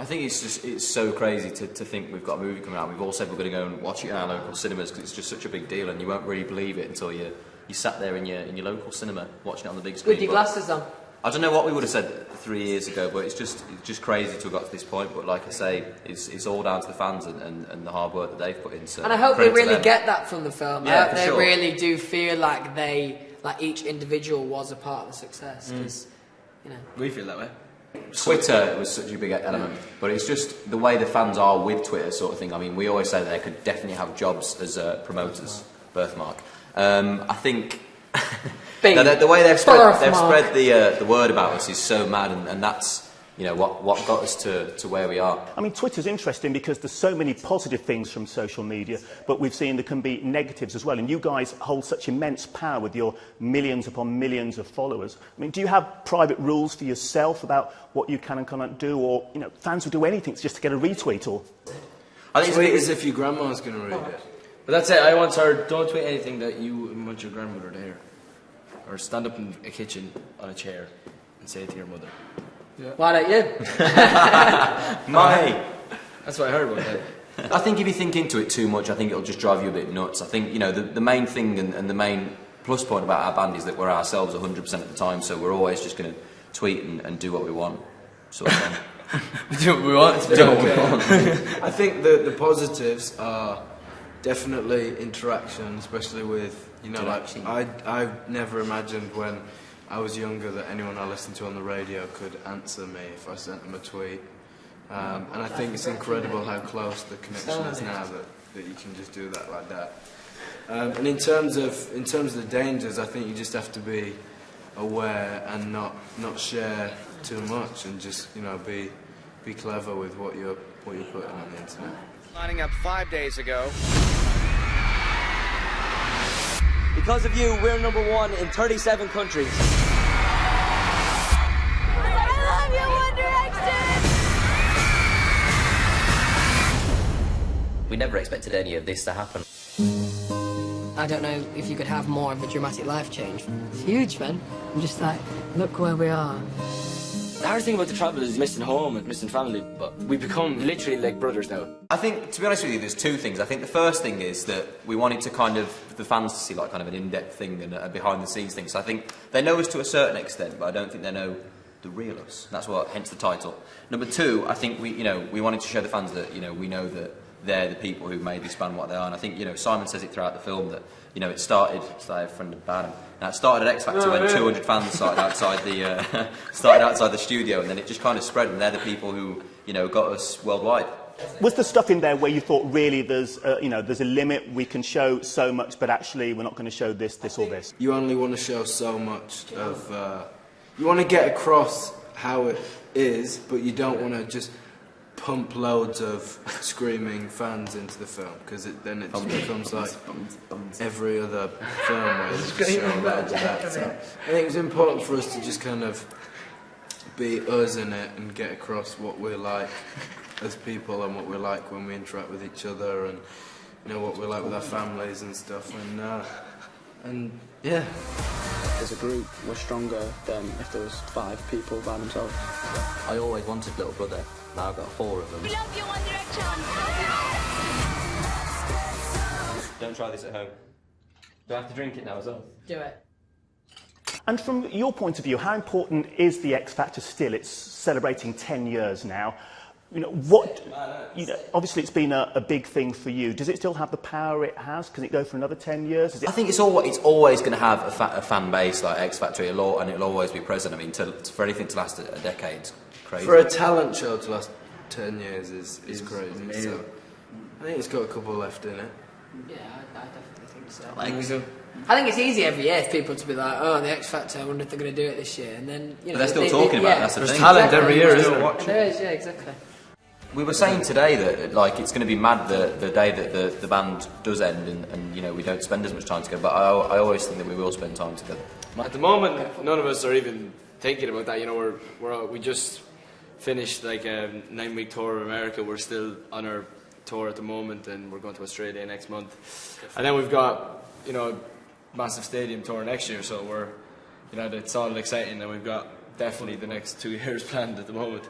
I think it's so crazy to think we've got a movie coming out. We've all said we're going to go and watch it in our local cinemas because it's just such a big deal, and you won't really believe it until you sat there in your local cinema watching it on the big screen. With your glasses on. I don't know what we would have said 3 years ago, but it's just crazy to have got to this point. But like I say, it's all down to the fans and the hard work that they've put in. So and I hope they really get that from the film. Yeah, I hope they really do feel like each individual was a part of the success. Because, you know, we feel that way. Twitter was such a big element, but it's just the way the fans are with Twitter, sort of thing. I mean, we always say that they could definitely have jobs as promoters. Birthmark. I think. The way they've spread the word about us is so mad, and that's what got us to where we are. I mean, Twitter's interesting because there's so many positive things from social media, but we've seen there can be negatives as well. And you guys hold such immense power with your millions upon millions of followers. I mean, do you have private rules for yourself about what you can and cannot do, or fans will do anything just to get a retweet? Or I think it's as if your grandma's going to read it. But that's it. I once heard, don't tweet anything that you want your grandmother to hear. Or stand up in a kitchen on a chair and say it to your mother. Yeah. Why don't you? That's what I heard about that. I think if you think into it too much, I think it'll just drive you a bit nuts. I think, the main thing and the main plus point about our band is that we're ourselves 100% of the time, so we're always just going to tweet and do what we want. Sort of thing. Do what we want. Do what we want. I think the positives are definitely interaction, especially with, I've never imagined when I was younger that anyone I listened to on the radio could answer me if I sent them a tweet. And I think it's incredible how close the connection is now that you can just do that like that. And in terms of the dangers, I think you just have to be aware and not share too much, and just be clever with what you're putting on the internet. Lining up 5 days ago. Because of you, we're #1 in 37 countries. I love you, One Direction! We never expected any of this to happen. I don't know if you could have more of a dramatic life change. It's huge, man. I'm just like, look where we are. The hardest thing about the travel is missing home and missing family, but we become literally like brothers now. I think, to be honest with you, there's two things. I think the first thing is that we wanted to the fans to see kind of an in-depth thing and a behind-the-scenes thing. So I think they know us to a certain extent, but I don't think they know the real us. That's hence the title. Number two, I think we wanted to show the fans that, we know that they're the people who made this band what they are. And I think, Simon says it throughout the film that, it started, I have a friend about him, and it started at X Factor when 200 fans started outside the studio, and then it just kind of spread, and they're the people who, got us worldwide. Was there stuff in there where you thought, really, there's a limit, we can show so much, but actually we're not going to show this, or this? You only want to show so much of... you want to get across how it is, but you don't want to just pump loads of screaming fans into the film, because then it just becomes like every other film where you just show loads of that. So I think it's important for us to just kind of be us in it and get across what we're like as people and what we're like when we interact with each other, and what we're like with our families and stuff, and yeah. As a group, we're stronger than if there was 5 people by themselves. I always wanted little brother. Now I've got 4 of them. We love you, One Direction! Don't try this at home. Do I have to drink it now as well? Do it. And from your point of view, how important is the X Factor still? It's celebrating 10 years now. Obviously it's been a big thing for you. Does it still have the power it has? Can it go for another 10 years? I think it's always going to have a fan base like X Factor, and it'll always be present. I mean, for anything to last a decade, crazy. For a talent show to last 10 years is crazy. So I think it's got a couple left in it. Yeah, I definitely think so. I think it's easy every year for people to be like, oh, the X Factor, I wonder if they're going to do it this year. And then, but they're still talking about it, that's the thing. There's talent every year, isn't there? There is, yeah, exactly. We were saying today that it's going to be mad the day that the band does end, and we don't spend as much time together. But I always think that we will spend time together. At the moment, none of us are even thinking about that. We just finished like a 9-week tour of America. We're still on our tour at the moment, and we're going to Australia next month. And then we've got massive stadium tour next year. So we're it's all exciting, and we've got definitely the next 2 years planned at the moment.